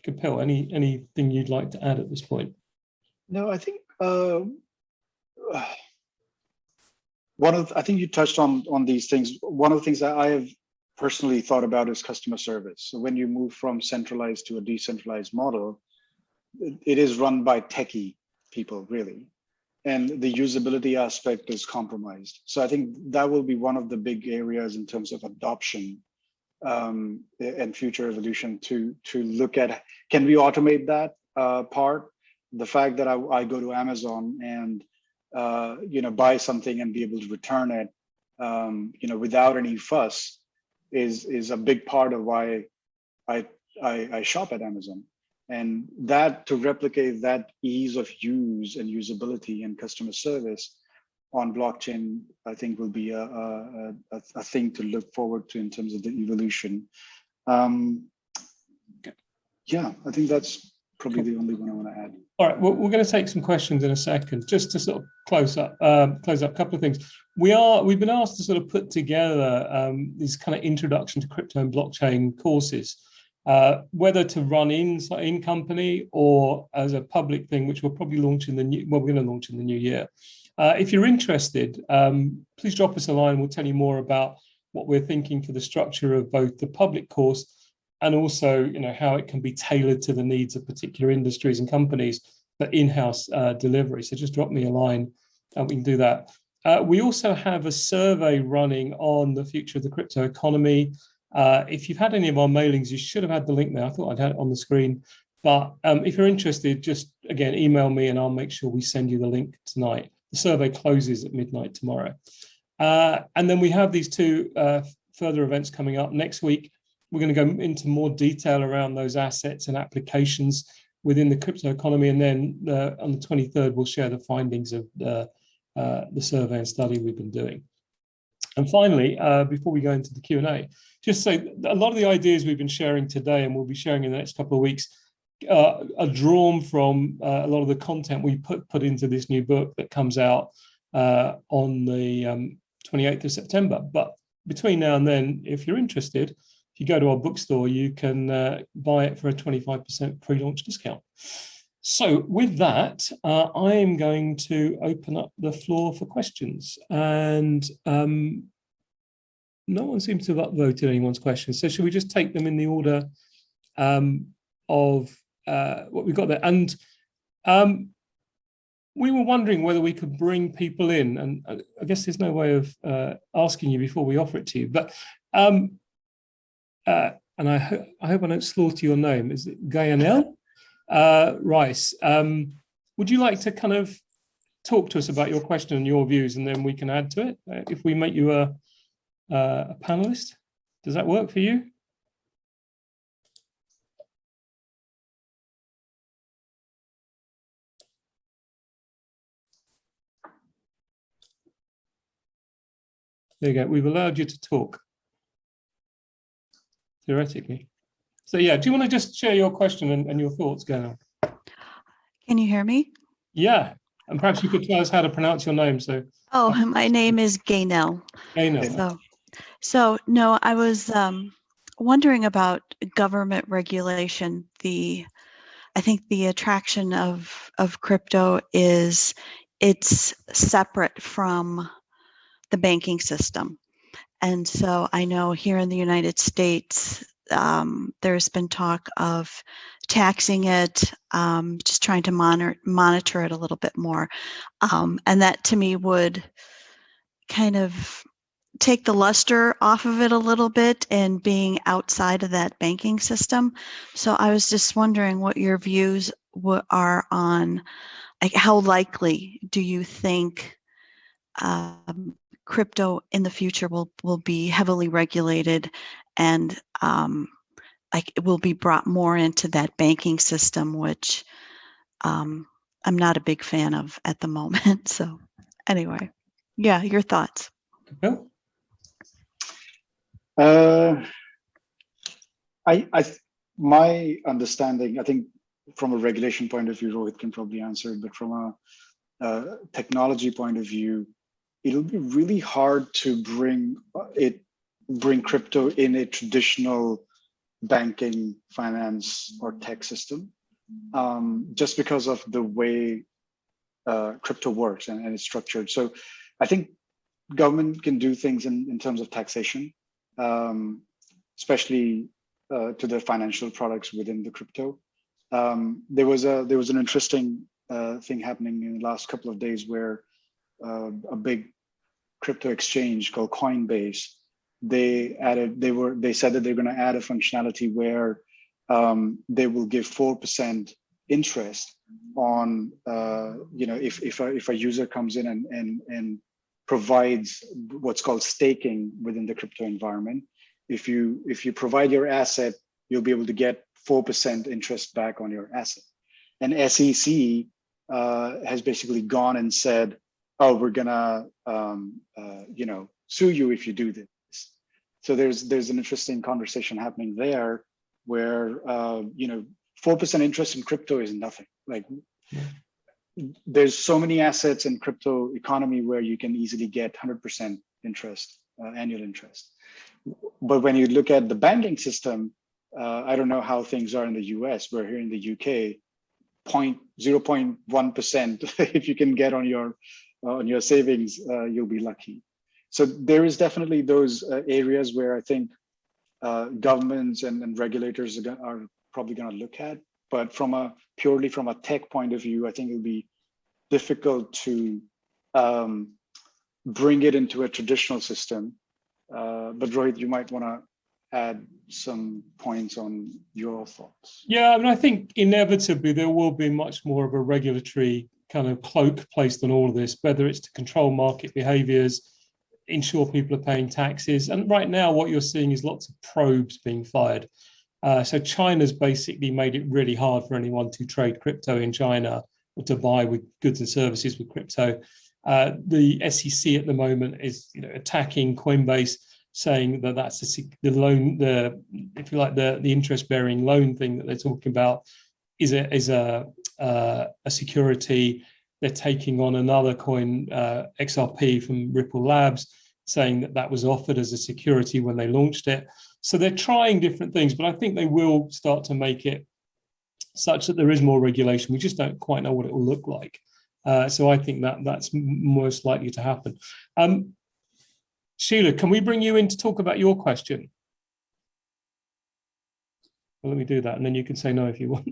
Kapil, anything you'd like to add at this point? No, I think I think you touched on these things. One of the things that I have personally thought about is customer service. So when you move from centralized to a decentralized model, it is run by techie people, really. And the usability aspect is compromised. So I think that will be one of the big areas in terms of adoption and future evolution to look at, can we automate that part? The fact that I go to Amazon and buy something and be able to return it without any fuss is a big part of why I shop at Amazon. And that, to replicate that ease of use and usability and customer service on blockchain, I think will be a thing to look forward to in terms of the evolution. Yeah, I think that's probably the only one I want to add. All right, well, we're going to take some questions in a second, just to sort of close up a couple of things. We've been asked to sort of put together these kind of introduction to crypto and blockchain courses, whether to run in company or as a public thing, which we'll probably launch we're going to launch in the new year. If you're interested, please drop us a line. We'll tell you more about what we're thinking for the structure of both the public course and also, how it can be tailored to the needs of particular industries and companies for in-house delivery. So just drop me a line and we can do that. We also have a survey running on the future of the crypto economy. If you've had any of our mailings, you should have had the link there. I thought I'd had it on the screen. But if you're interested, just, again, email me and I'll make sure we send you the link tonight. The survey closes at midnight tomorrow. And then we have these two further events coming up next week. We're going to go into more detail around those assets and applications within the crypto economy. And then on the 23rd, we'll share the findings of the survey and study we've been doing. And finally, before we go into the Q&A, just say a lot of the ideas we've been sharing today and we'll be sharing in the next couple of weeks are drawn from a lot of the content we put into this new book that comes out on the 28th of September. But between now and then, if you're interested, if you go to our bookstore, you can buy it for a 25% pre-launch discount. So with that, I am going to open up the floor for questions. And no one seems to have upvoted anyone's questions. So should we just take them in the order of what we've got there? And we were wondering whether we could bring people in. And I guess there's no way of asking you before we offer it to you. But and I hope I don't slaughter your name. Is it Gayanel Rice? Would you like to kind of talk to us about your question and your views, and then we can add to it if we make you a panelist? Does that work for you? There you go. We've allowed you to talk, theoretically. So yeah, do you want to just share your question and your thoughts going on? Can you hear me? Yeah, and perhaps you could tell us how to pronounce your name. So. Oh, my name is Gaynell. Gaynell. So no, I was wondering about government regulation. I think the attraction of crypto is it's separate from the banking system. And so I know here in the United States, there's been talk of taxing it, just trying to monitor it a little bit more. And that to me would kind of take the luster off of it a little bit and being outside of that banking system. So I was just wondering what your views are on, like, how likely do you think crypto in the future will be heavily regulated and like it will be brought more into that banking system, which I'm not a big fan of at the moment. So anyway, yeah, your thoughts. Kapil? My understanding, I think from a regulation point of view, Rohit can probably answer, but from a technology point of view, it'll be really hard to bring crypto in a traditional banking, finance, or tech system, just because of the way crypto works and it's structured. So I think government can do things in terms of taxation, especially to the financial products within the crypto. There was an interesting thing happening in the last couple of days where a big crypto exchange called Coinbase, they said that they're going to add a functionality where they will give 4% interest on if a user comes in and provides what's called staking within the crypto environment. If you provide your asset, you'll be able to get 4% interest back on your asset. And SEC has basically gone and said, "Oh, we're gonna sue you if you do this." So there's an interesting conversation happening there, where 4% interest in crypto is nothing. Like, there's so many assets in crypto economy where you can easily get 100% interest, annual interest. But when you look at the banking system, I don't know how things are in the US, but here in the UK, 0.1% if you can get on your savings, you'll be lucky. So there is definitely those areas where I think governments and regulators are probably going to look at. But purely from a tech point of view, I think it'll be difficult to bring it into a traditional system. But Rohit, you might want to add some points on your thoughts. Yeah, I mean, I think inevitably there will be much more of a regulatory kind of cloak placed on all of this, whether it's to control market behaviors, ensure people are paying taxes. And right now what you're seeing is lots of probes being fired. So China's basically made it really hard for anyone to trade crypto in China or to buy with goods and services with crypto. The SEC at the moment is attacking Coinbase, saying that that's the loan, if you like, the interest-bearing loan thing that they're talking about is a security. They're taking on another coin, XRP from Ripple Labs, saying that was offered as a security when they launched it. So they're trying different things, but I think they will start to make it such that there is more regulation. We just don't quite know what it will look like. So I think that's most likely to happen. Sheila, can we bring you in to talk about your question? Well, let me do that, and then you can say no if you want.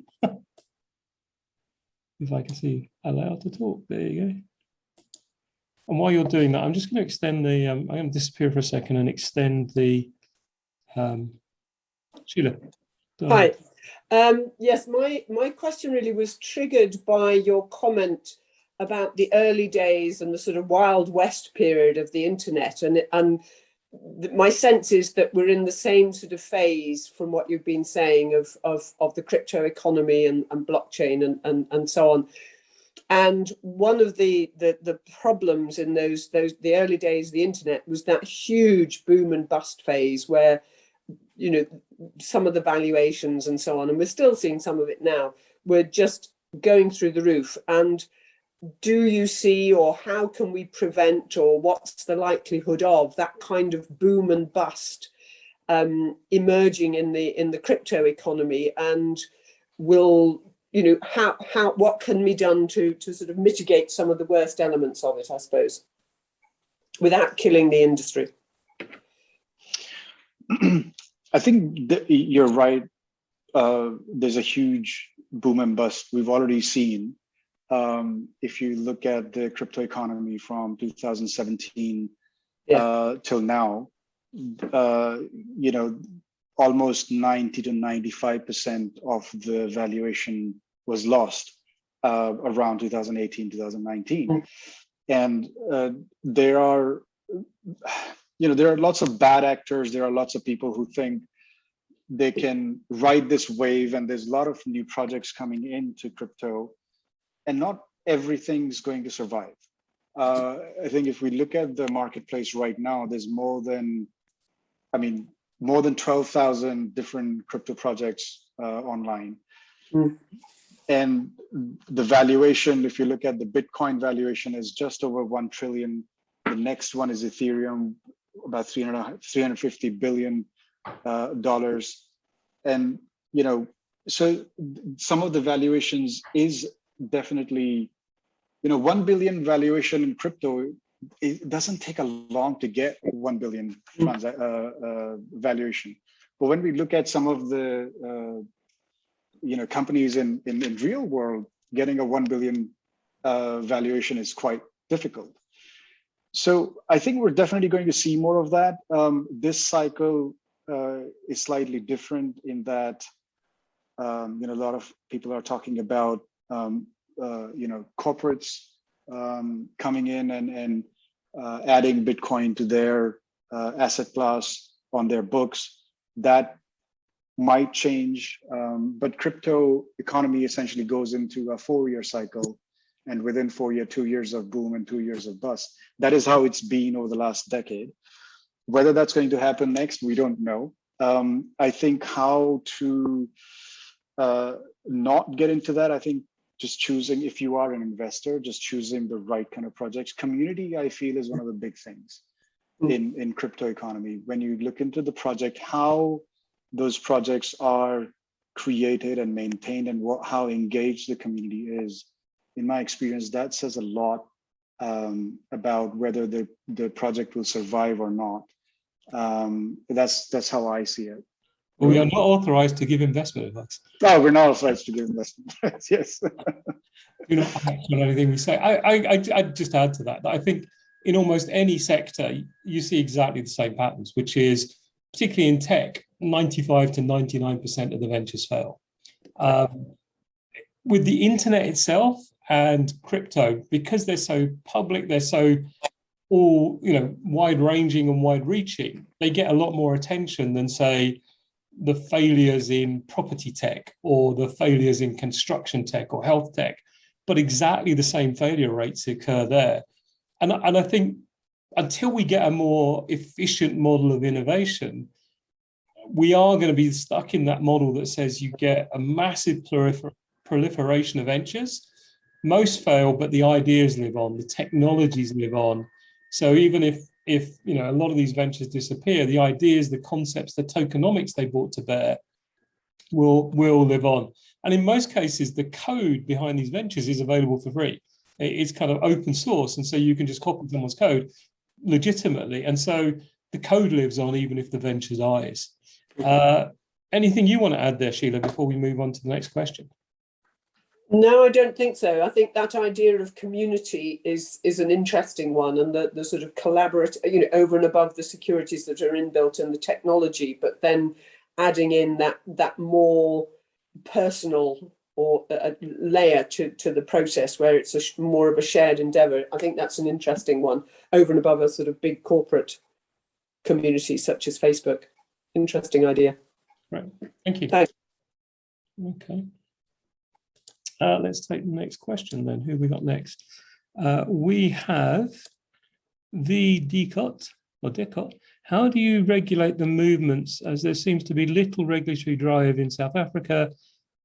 If I can see allowed to talk, there you go. And while you're doing that, I'm just going to extend the, I'm going to disappear for a second and extend the, Sheila. Hi. Yes, my question really was triggered by your comment about the early days and the sort of Wild West period of the internet. And my sense is that we're in the same sort of phase from what you've been saying of the crypto economy and blockchain and so on. And one of the problems in the early days of the internet was that huge boom and bust phase where, you know, some of the valuations and so on, and we're still seeing some of it now, we're just going through the roof. And do you see, or how can we prevent, or what's the likelihood of that kind of boom and bust emerging in the crypto economy? And will, you know, what can be done to sort of mitigate some of the worst elements of it, I suppose, without killing the industry? I think you're right. There's a huge boom and bust we've already seen. If you look at the crypto economy from 2017 till now, you know, almost 90 to 95% of the valuation was lost around 2018, 2019. And there are lots of bad actors. There are lots of people who think they can ride this wave, and there's a lot of new projects coming into crypto, and not everything's going to survive. I think if we look at the marketplace right now, there's more than 12,000 different crypto projects online. And the valuation, if you look at the Bitcoin valuation, is just over 1 trillion. The next one is Ethereum, about $350 billion. And, you know, so some of the valuations is definitely, you know, 1 billion valuation in crypto, it doesn't take a long to get 1 billion valuation. But when we look at some of the, you know, companies in real world, getting a 1 billion valuation is quite difficult. So I think we're definitely going to see more of that. This cycle is slightly different in that, you know, a lot of people are talking about, you know, corporates coming in and adding Bitcoin to their asset class on their books. That might change, but crypto economy essentially goes into a 4-year cycle, and within 4 years, 2 years of boom and 2 years of bust. That is how it's been over the last decade. Whether that's going to happen next, we don't know. I think how to not get into that, I think just choosing, if you are an investor, just choosing the right kind of projects. Community, I feel, is one of the big things in crypto economy. When you look into the project, how those projects are created and maintained, and how engaged the community is, in my experience, that says a lot about whether the project will survive or not. That's how I see it. Well, we are not authorized to give investment advice. No, we're not authorized to give investment advice, yes. Do not act on anything we say. I'd just add to that I think in almost any sector, you see exactly the same patterns, which is, particularly in tech, 95 to 99% of the ventures fail. With the internet itself and crypto, because they're so public, they're so all, you know, wide-ranging and wide-reaching, they get a lot more attention than, say, the failures in property tech or the failures in construction tech or health tech. But exactly the same failure rates occur there. And I think until we get a more efficient model of innovation, we are going to be stuck in that model that says you get a massive proliferation of ventures. Most fail, but the ideas live on, the technologies live on. So even if you know, a lot of these ventures disappear, the ideas, the concepts, the tokenomics they brought to bear will live on. And in most cases, the code behind these ventures is available for free. It's kind of open source, and so you can just copy someone's code legitimately. And so the code lives on even if the venture dies. Anything you want to add there, Sheila, before we move on to the next question? No, I don't think so. I think that idea of community is an interesting one, and the sort of collaborate, you know, over and above the securities that are inbuilt in the technology, but then adding in that more personal or a layer to the process where it's more of a shared endeavor. I think that's an interesting one, over and above a sort of big corporate community such as Facebook. Interesting idea. Right. Thank you. Thanks. Okay. Let's take the next question then. Who have we got next? We have the Decot or Decot. How do you regulate the movements, as there seems to be little regulatory drive in South Africa,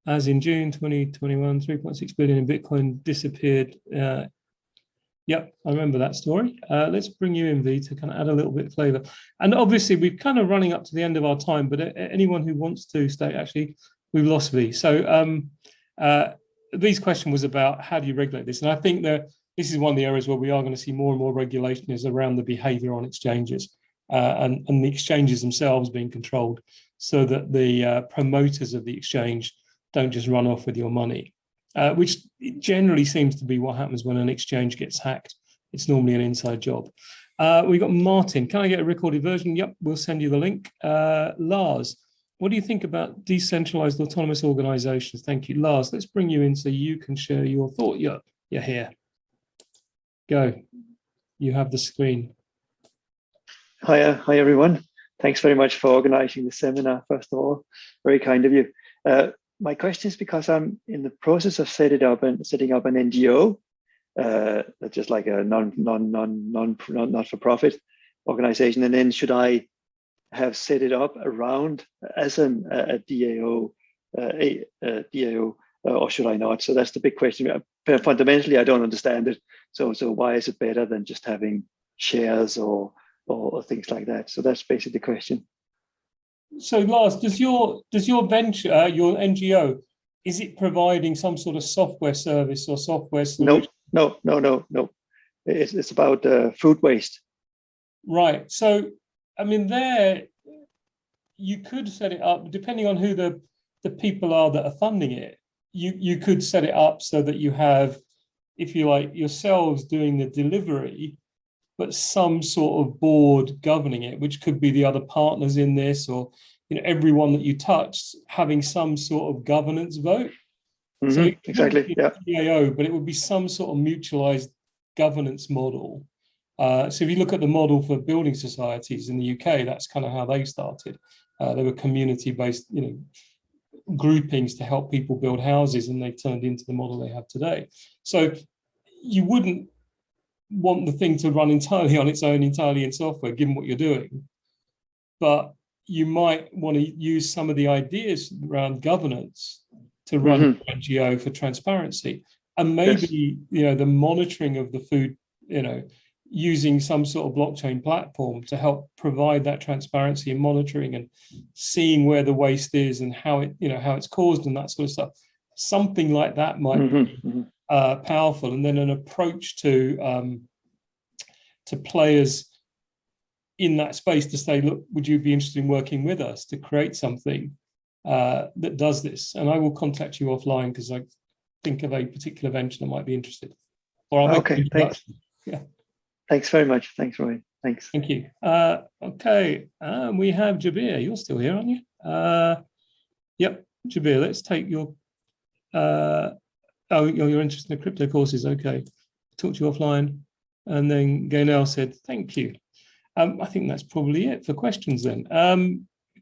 as in June 2021, 3.6 billion in Bitcoin disappeared. Yep, I remember that story. Let's bring you in, V, to kind of add a little bit of flavor. And obviously, we're kind of running up to the end of our time, but anyone who wants to stay, actually, we've lost V. So V's question was about how do you regulate this? And I think that this is one of the areas where we are going to see more and more regulation is around the behavior on exchanges and the exchanges themselves being controlled so that the promoters of the exchange don't just run off with your money. Which generally seems to be what happens when an exchange gets hacked. It's normally an inside job. We've got Martin. Can I get a recorded version? Yep, we'll send you the link. Lars, what do you think about decentralized autonomous organizations? Thank you. Lars, let's bring you in so you can share your thought. You're here. Go. You have the screen. Hi everyone. Thanks very much for organizing the seminar, first of all. Very kind of you. My question is because I'm in the process of setting up an NGO, just like a not-for-profit organization, and then should I have set it up around as a DAO, or should I not? So that's the big question. Fundamentally, I don't understand it. So why is it better than just having shares or things like that? So that's basically the question. So Lars, does your venture, your NGO, is it providing some sort of software service or software solution? No. It's about food waste. Right. So, I mean, there you could set it up depending on who the people are that are funding it. You could set it up so that you have, if you like, yourselves doing the delivery, but some sort of board governing it, which could be the other partners in this, or everyone that you touch having some sort of governance vote. Mm-hmm, so exactly, yeah. DAO, but it would be some sort of mutualized governance model. So if you look at the model for building societies in the UK, that's kind of how they started. They were community-based, groupings to help people build houses, and they turned into the model they have today. So you wouldn't want the thing to run entirely on its own, entirely in software, given what you're doing. But you might want to use some of the ideas around governance to run an NGO for transparency. And maybe, the monitoring of the food, using some sort of blockchain platform to help provide that transparency and monitoring and seeing where the waste is and how it's caused and that sort of stuff. Something like that might be powerful. And then an approach to players in that space to say, look, would you be interested in working with us to create something that does this? And I will contact you offline because I think of a particular venture that might be interested. Or I'll make an introduction. Yeah. Thanks very much. Thanks, Roy. Thanks. Thank you. Okay, we have Jabir. You're still here, aren't you? Yep, Jabir, let's take your... you're interested in the crypto courses. Okay, talk to you offline. And then Gaynell said, thank you. I think that's probably it for questions then.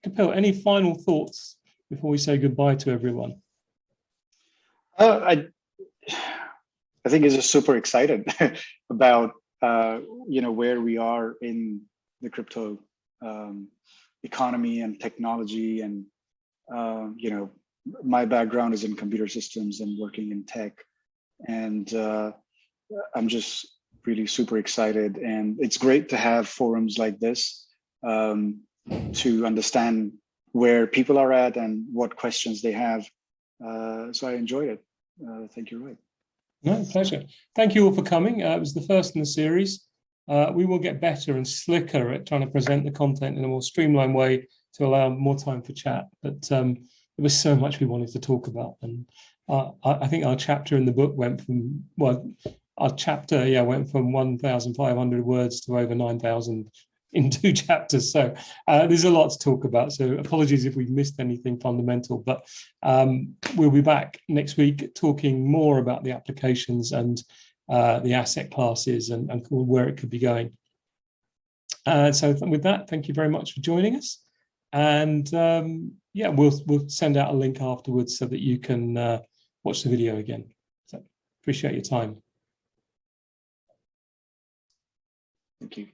Kapil, any final thoughts before we say goodbye to everyone? I think it's just super excited about where we are in the crypto economy and technology, and my background is in computer systems and working in tech, and I'm just really super excited, and it's great to have forums like this to understand where people are at and what questions they have. So I enjoyed it. Thank you, Roy. No, pleasure. Thank you all for coming. It was the first in the series. We will get better and slicker at trying to present the content in a more streamlined way to allow more time for chat. But there was so much we wanted to talk about. And I think our chapter in the book went from, went from 1,500 words to over 9,000 in 2 chapters. So there's a lot to talk about. So apologies if we've missed anything fundamental, but we'll be back next week talking more about the applications and the asset classes and where it could be going. So with that, thank you very much for joining us. And we'll send out a link afterwards so that you can watch the video again. So appreciate your time. Thank you.